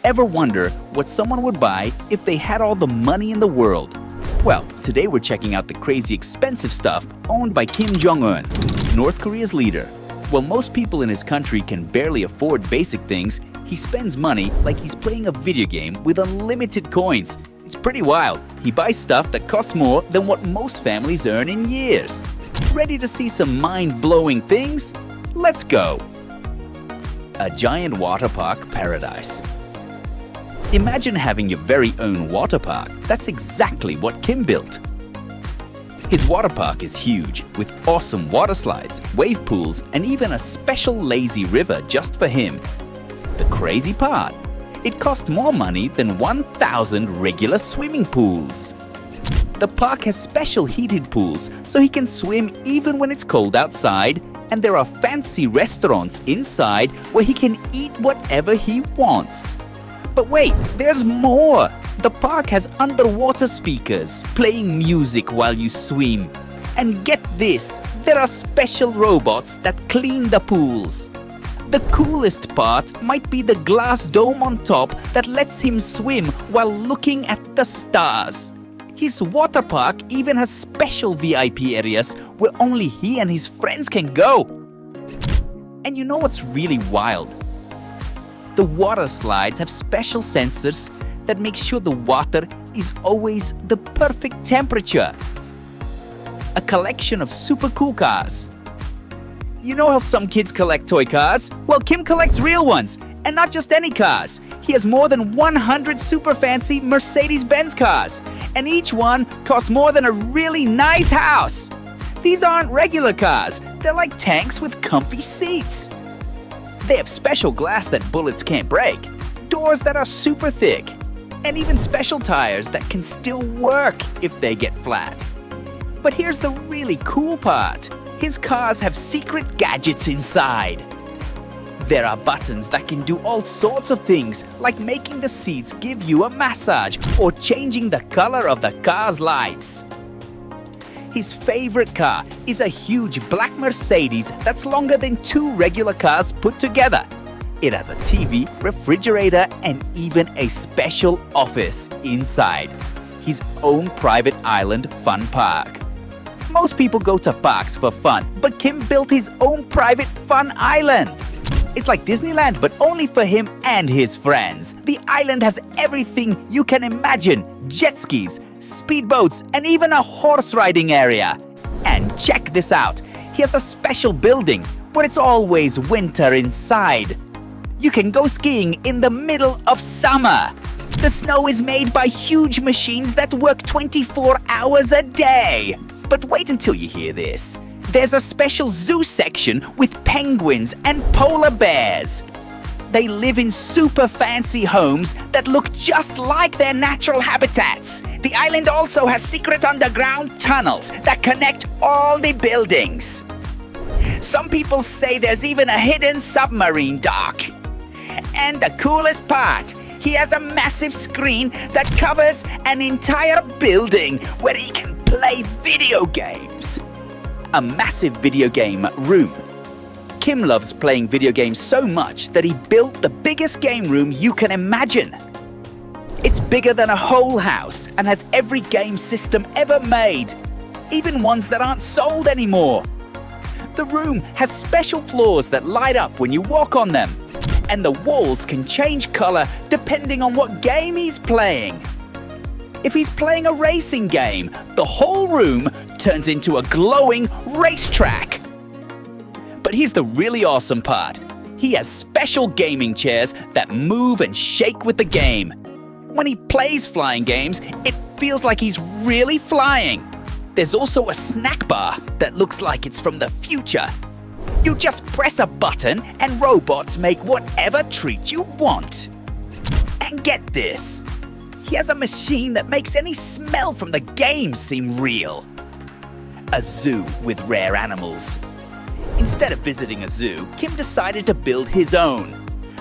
Ever wonder what someone would buy if they had all the money in the world? Well, today we're checking out the crazy expensive stuff owned by Kim Jong Un, North Korea's leader. While most people in his country can barely afford basic things, he spends money like he's playing a video game with unlimited coins. It's pretty wild. He buys stuff that costs more than what most families earn in years. Ready to see some mind-blowing things? Let's go! A giant water park paradise. Imagine having your very own water park. That's exactly what Kim built. His water park is huge, with awesome water slides, wave pools, and even a special lazy river just for him. The crazy part? It cost more money than 1,000 regular swimming pools. The park has special heated pools so he can swim even when it's cold outside, and there are fancy restaurants inside where he can eat whatever he wants. But wait, there's more! The park has underwater speakers playing music while you swim. And get this, there are special robots that clean the pools. The coolest part might be the glass dome on top that lets him swim while looking at the stars. His water park even has special VIP areas where only he and his friends can go. And you know what's really wild? The water slides have special sensors that make sure the water is always the perfect temperature. A collection of super cool cars. You know how some kids collect toy cars? Well, Kim collects real ones, and not just any cars. He has more than 100 super fancy Mercedes-Benz cars, and each one costs more than a really nice house. These aren't regular cars, they're like tanks with comfy seats. They have special glass that bullets can't break, doors that are super thick, and even special tires that can still work if they get flat. But here's the really cool part. His cars have secret gadgets inside. There are buttons that can do all sorts of things, like making the seats give you a massage or changing the color of the car's lights. His favorite car is a huge black Mercedes that's longer than 2 regular cars put together. It has a TV, refrigerator, and even a special office inside. His own private island fun park. Most people go to parks for fun, but Kim built his own private fun island. It's like Disneyland, but only for him and his friends. The island has everything you can imagine: jet skis, speedboats, and even a horse riding area. And check this out. He has a special building where it's always winter inside. You can go skiing in the middle of summer. The snow is made by huge machines that work 24 hours a day. But wait until you hear this. There's a special zoo section with penguins and polar bears. They live in super fancy homes that look just like their natural habitats. The island also has secret underground tunnels that connect all the buildings. Some people say there's even a hidden submarine dock. And the coolest part, he has a massive screen that covers an entire building where he can play video games. A massive video game room. Kim loves playing video games so much that he built the biggest game room you can imagine. It's bigger than a whole house and has every game system ever made, even ones that aren't sold anymore. The room has special floors that light up when you walk on them, and the walls can change color depending on what game he's playing. If he's playing a racing game, the whole room turns into a glowing racetrack. But here's the really awesome part. He has special gaming chairs that move and shake with the game. When he plays flying games, it feels like he's really flying. There's also a snack bar that looks like it's from the future. You just press a button and robots make whatever treat you want. And get this. He has a machine that makes any smell from the game seem real. A zoo with rare animals. Instead of visiting a zoo, Kim decided to build his own.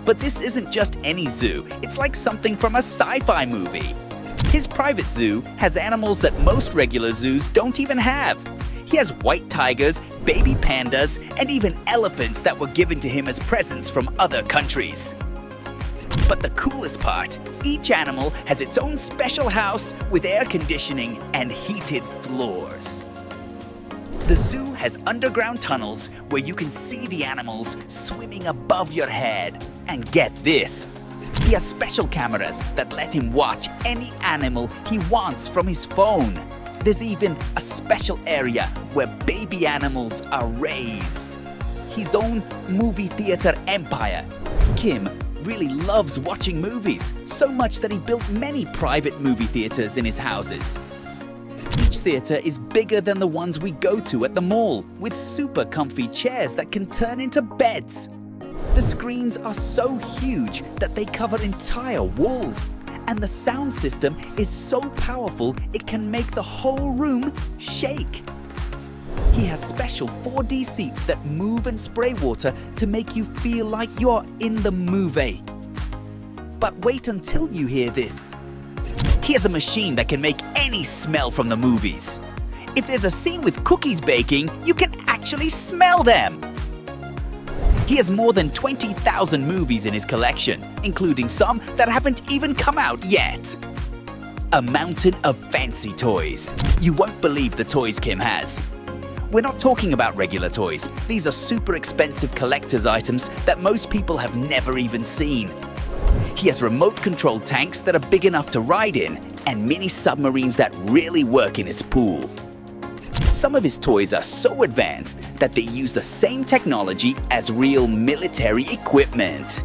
But this isn't just any zoo, it's like something from a sci-fi movie. His private zoo has animals that most regular zoos don't even have. He has white tigers, baby pandas, and even elephants that were given to him as presents from other countries. But the coolest part, each animal has its own special house with air conditioning and heated floors. The zoo has underground tunnels where you can see the animals swimming above your head. And get this, he has special cameras that let him watch any animal he wants from his phone. There's even a special area where baby animals are raised. His own movie theater empire. Kim really loves watching movies, so much that he built many private movie theaters in his houses. Each theater is bigger than the ones we go to at the mall, with super comfy chairs that can turn into beds. The screens are so huge that they cover entire walls, and the sound system is so powerful it can make the whole room shake. He has special 4D seats that move and spray water to make you feel like you're in the movie. But wait until you hear this. He has a machine that can make any smell from the movies. If there's a scene with cookies baking, you can actually smell them. He has more than 20,000 movies in his collection, including some that haven't even come out yet. A mountain of fancy toys. You won't believe the toys Kim has. We're not talking about regular toys. These are super expensive collector's items that most people have never even seen. He has remote-controlled tanks that are big enough to ride in and mini submarines that really work in his pool. Some of his toys are so advanced that they use the same technology as real military equipment.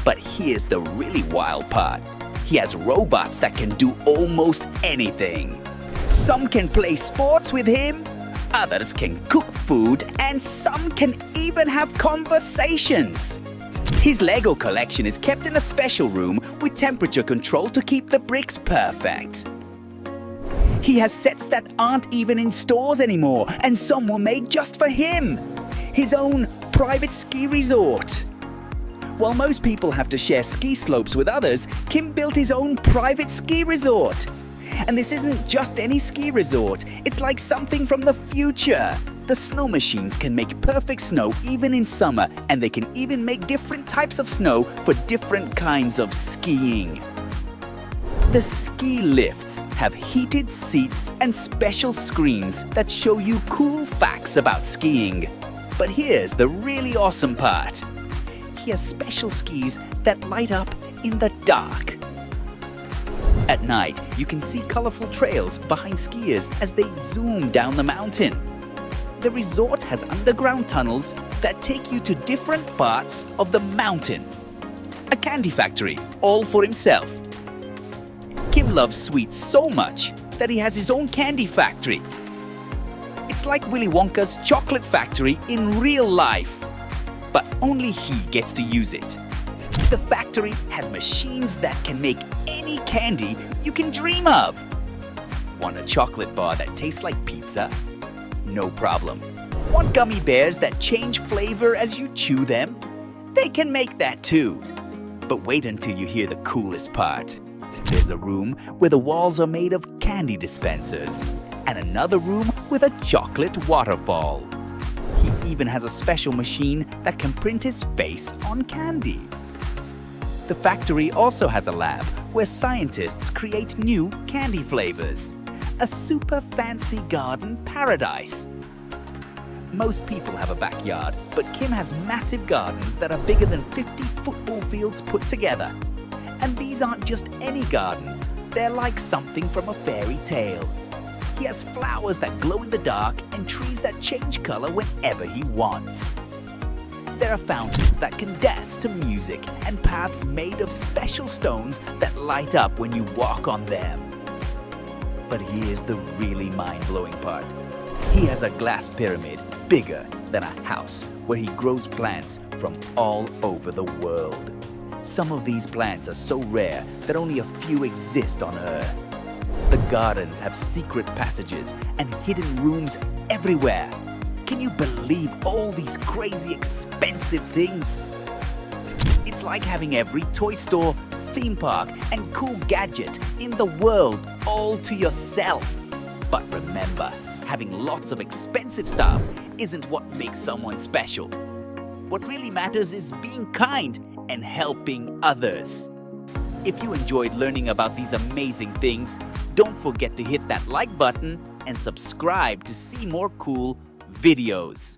But here's the really wild part. He has robots that can do almost anything. Some can play sports with him, others can cook food, and some can even have conversations. His Lego collection is kept in a special room with temperature control to keep the bricks perfect. He has sets that aren't even in stores anymore, and some were made just for him. His own private ski resort. While most people have to share ski slopes with others, Kim built his own private ski resort. And this isn't just any ski resort, it's like something from the future. The snow machines can make perfect snow even in summer, and they can even make different types of snow for different kinds of skiing. The ski lifts have heated seats and special screens that show you cool facts about skiing. But here's the really awesome part. He has special skis that light up in the dark. At night, you can see colorful trails behind skiers as they zoom down the mountain. The resort has underground tunnels that take you to different parts of the mountain. A candy factory, all for himself. Kim loves sweets so much that he has his own candy factory. It's like Willy Wonka's chocolate factory in real life, but only he gets to use it. The factory has machines that can make any candy you can dream of. Want a chocolate bar that tastes like pizza? No problem. Want gummy bears that change flavor as you chew them? They can make that too. But wait until you hear the coolest part. There's a room where the walls are made of candy dispensers, and another room with a chocolate waterfall. He even has a special machine that can print his face on candies. The factory also has a lab where scientists create new candy flavors. A super fancy garden paradise. Most people have a backyard, but Kim has massive gardens that are bigger than 50 football fields put together. And these aren't just any gardens, they're like something from a fairy tale. He has flowers that glow in the dark and trees that change color whenever he wants. There are fountains that can dance to music and paths made of special stones that light up when you walk on them. But here's the really mind-blowing part. He has a glass pyramid bigger than a house where he grows plants from all over the world. Some of these plants are so rare that only a few exist on Earth. The gardens have secret passages and hidden rooms everywhere. Can you believe all these crazy expensive things? It's like having every toy store, theme park, and cool gadget in the world all to yourself. But remember, having lots of expensive stuff isn't what makes someone special. What really matters is being kind and helping others. If you enjoyed learning about these amazing things, don't forget to hit that like button and subscribe to see more cool videos.